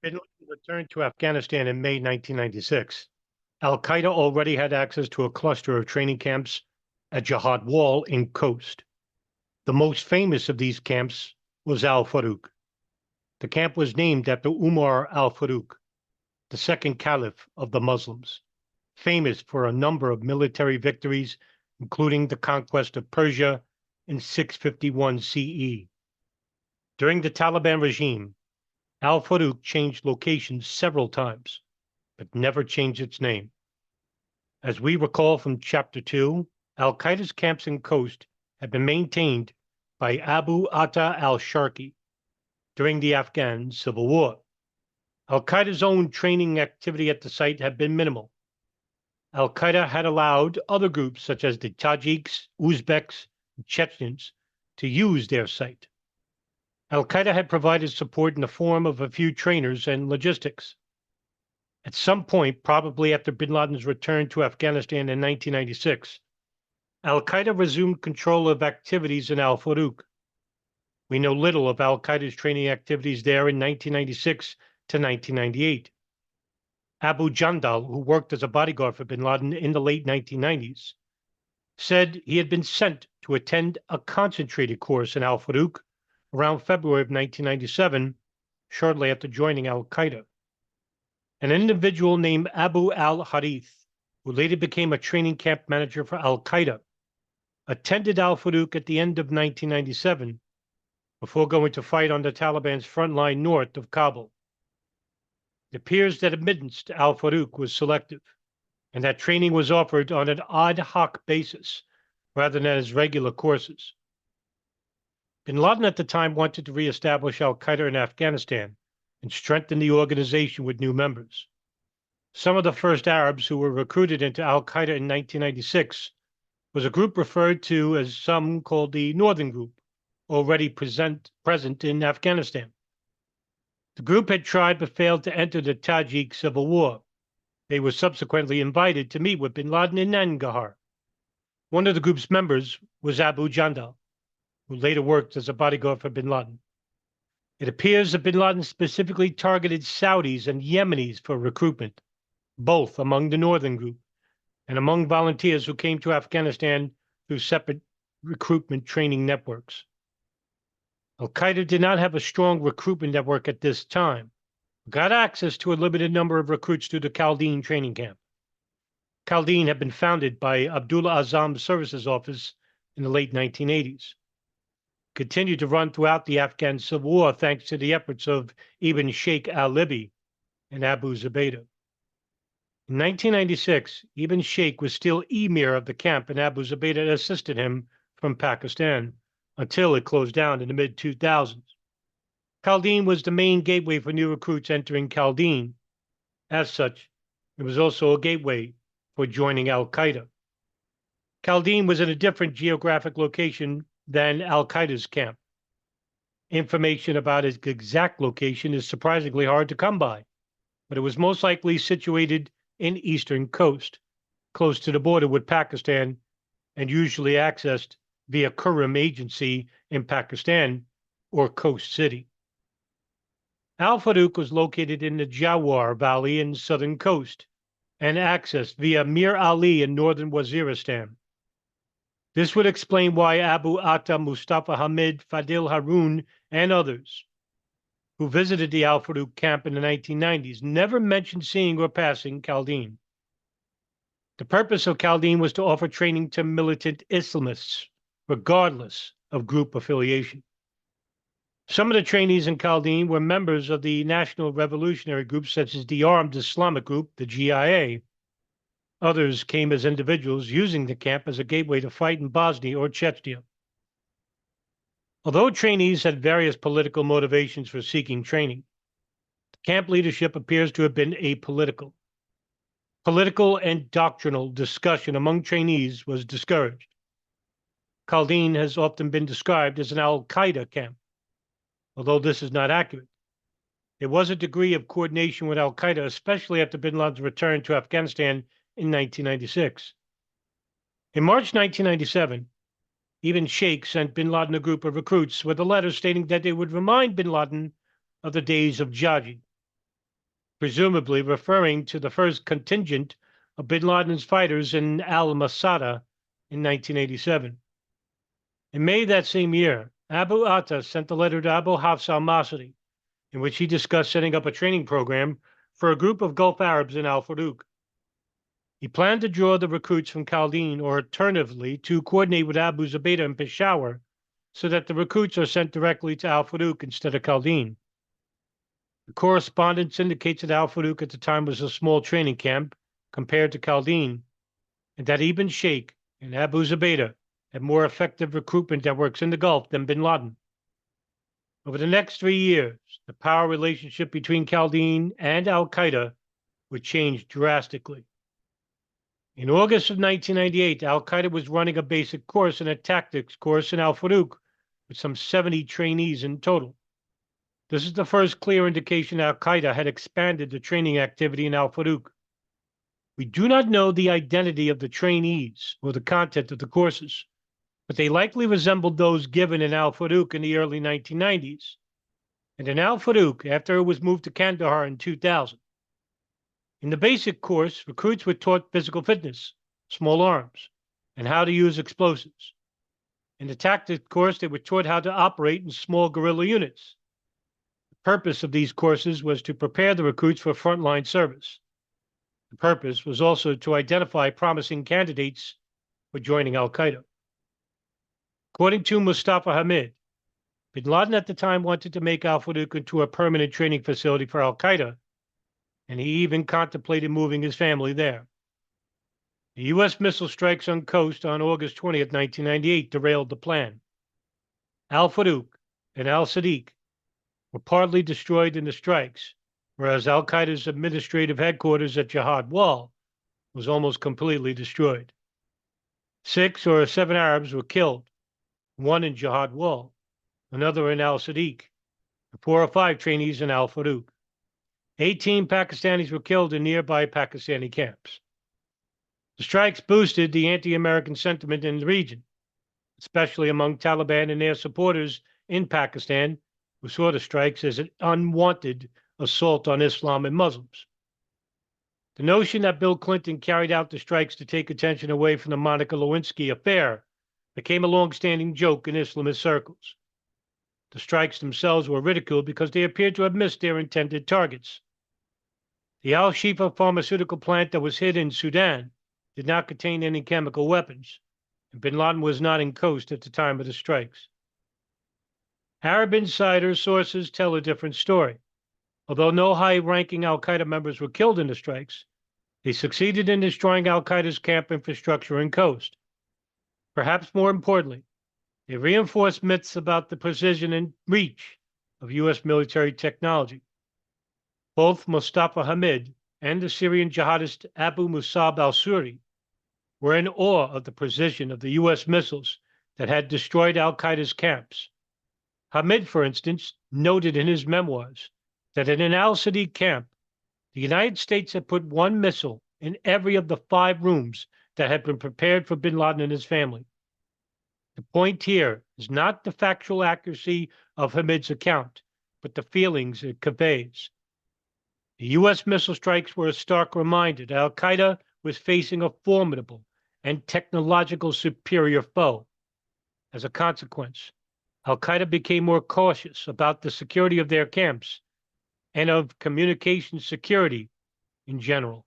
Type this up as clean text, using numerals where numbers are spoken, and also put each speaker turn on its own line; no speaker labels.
Bin Laden returned to Afghanistan in May 1996. Al-Qaeda already had access to a cluster of training camps at Jihad Wall in Khost. The most famous of these camps was Al-Farouq. The camp was named after Umar al-Farouq, the second caliph of the Muslims, famous for a number of military victories, including the conquest of Persia in 651 CE. During the Taliban regime, Al-Farouq changed locations several times, but never changed its name. As we recall from Chapter 2, Al-Qaeda's camps in Khost had been maintained by Abu Atta al-Sharqi during the Afghan Civil War. Al-Qaeda's own training activity at the site had been minimal. Al-Qaeda had allowed other groups such as the Tajiks, Uzbeks, and Chechens to use their site. Al-Qaeda had provided support in the form of a few trainers and logistics. At some point, probably after bin Laden's return to Afghanistan in 1996, Al-Qaeda resumed control of activities in Al-Farouq. We know little of Al-Qaeda's training activities there in 1996 to 1998. Abu Jandal, who worked as a bodyguard for bin Laden in the late 1990s, said he had been sent to attend a concentrated course in Al-Farouq around February of 1997, shortly after joining Al-Qaeda. An individual named Abu al-Harith, who later became a training camp manager for Al-Qaeda, attended Al-Farouq at the end of 1997 before going to fight on the Taliban's front line north of Kabul. It appears that admittance to Al-Farouq was selective, and that training was offered on an ad hoc basis rather than as regular courses. Bin Laden at the time wanted to reestablish Al-Qaeda in Afghanistan and strengthen the organization with new members. Some of the first Arabs who were recruited into Al-Qaeda in 1996 was a group referred to as some called the Northern Group, already present in Afghanistan. The group had tried but failed to enter the Tajik Civil War. They were subsequently invited to meet with bin Laden in Nangarhar. One of the group's members was Abu Jandal, who later worked as a bodyguard for bin Laden. It appears that bin Laden specifically targeted Saudis and Yemenis for recruitment, both among the Northern Group and among volunteers who came to Afghanistan through separate recruitment training networks. Al-Qaeda did not have a strong recruitment network at this time, but got access to a limited number of recruits through the Kaldeen training camp. Kaldeen had been founded by Abdullah Azam's services office in the late 1980s. Continued to run throughout the Afghan Civil War thanks to the efforts of Ibn Sheikh al-Libi and Abu Zubaydah. In 1996, Ibn Sheikh was still emir of the camp, and Abu Zubaydah assisted him from Pakistan until it closed down in the mid-2000s. Kaldeen was the main gateway for new recruits entering Kaldeen. As such, it was also a gateway for joining Al-Qaeda. Kaldeen was in a different geographic location than Al-Qaeda's camp. Information about its exact location is surprisingly hard to come by, but it was most likely situated in eastern Khost, close to the border with Pakistan, and usually accessed via Kurum Agency in Pakistan or Khost City. Al-Farouq was located in the Jawar Valley in southern Khost and accessed via Mir Ali in northern Waziristan. This would explain why Abu Atta, Mustafa Hamid, Fadil Harun, and others who visited the Al-Farouq camp in the 1990s never mentioned seeing or passing Kaldeen. The purpose of Kaldeen was to offer training to militant Islamists, regardless of group affiliation. Some of the trainees in Kaldeen were members of the national revolutionary groups such as the Armed Islamic Group, the GIA. Others came as individuals using the camp as a gateway to fight in Bosnia or Chechnya. Although trainees had various political motivations for seeking training, the camp leadership appears to have been apolitical. Political and doctrinal discussion among trainees was discouraged. Kaldeen has often been described as an Al-Qaeda camp, although this is not accurate. There was a degree of coordination with Al-Qaeda, especially after bin Laden's return to Afghanistan in 1996. In March 1997, Ibn Sheikh sent bin Laden a group of recruits with a letter stating that they would remind bin Laden of the days of Jaji, presumably referring to the first contingent of bin Laden's fighters in al-Masada in 1987. In May that same year, Abu Atta sent a letter to Abu Hafs al-Masri, in which he discussed setting up a training program for a group of Gulf Arabs in al-Farouq. He planned to draw the recruits from Khaldiin, or alternatively, to coordinate with Abu Zubaydah in Peshawar, so that the recruits are sent directly to al-Farouq instead of Khaldiin. The correspondence indicates that al-Farouq at the time was a small training camp compared to Khaldiin, and that Ibn Sheikh and Abu Zubaydah had more effective recruitment networks in the Gulf than bin Laden. Over the next 3 years, the power relationship between Khaldiin and al-Qaeda would change drastically. In August of 1998, al-Qaeda was running a basic course and a tactics course in al-Farouq with some 70 trainees in total. This is the first clear indication al-Qaeda had expanded the training activity in al-Farouq. We do not know the identity of the trainees or the content of the courses, but they likely resembled those given in al-Farouq in the early 1990s, and in al-Farouq after it was moved to Kandahar in 2000. In the basic course, recruits were taught physical fitness, small arms, and how to use explosives. In the tactics course, they were taught how to operate in small guerrilla units. The purpose of these courses was to prepare the recruits for frontline service. The purpose was also to identify promising candidates for joining al-Qaeda. According to Mustafa Hamid, bin Laden at the time wanted to make al-Farouq into a permanent training facility for al-Qaeda, and he even contemplated moving his family there. The U.S. missile strikes on Khost on August 20th, 1998 derailed the plan. Al-Farouq and al-Sadiq were partly destroyed in the strikes, whereas al-Qaeda's administrative headquarters at Jihad Wall was almost completely destroyed. 6 or 7 Arabs were killed, 1 in Jihad Wall, another in al-Sadiq, and 4 or 5 trainees in al-Farouq. 18 Pakistanis were killed in nearby Pakistani camps. The strikes boosted the anti-American sentiment in the region, especially among Taliban and their supporters in Pakistan, who saw the strikes as an unwanted assault on Islam and Muslims. The notion that Bill Clinton carried out the strikes to take attention away from the Monica Lewinsky affair became a long-standing joke in Islamist circles. The strikes themselves were ridiculed because they appeared to have missed their intended targets. The Al-Shifa pharmaceutical plant that was hit in Sudan did not contain any chemical weapons, and bin Laden was not in Khost at the time of the strikes. Arab insider sources tell a different story. Although no high-ranking al-Qaeda members were killed in the strikes, they succeeded in destroying al-Qaeda's camp infrastructure in Khost. Perhaps more importantly, they reinforced myths about the precision and reach of U.S. military technology. Both Mustafa Hamid and the Syrian jihadist Abu Musab al-Suri were in awe of the precision of the U.S. missiles that had destroyed al-Qaeda's camps. Hamid, for instance, noted in his memoirs that in an al-Sadiq camp, the United States had put 1 missile in every of the 5 rooms that had been prepared for bin Laden and his family. The point here is not the factual accuracy of Hamid's account, but the feelings it conveys. The U.S. missile strikes were a stark reminder that al-Qaeda was facing a formidable and technological superior foe. As a consequence, al-Qaeda became more cautious about the security of their camps and of communication security in general.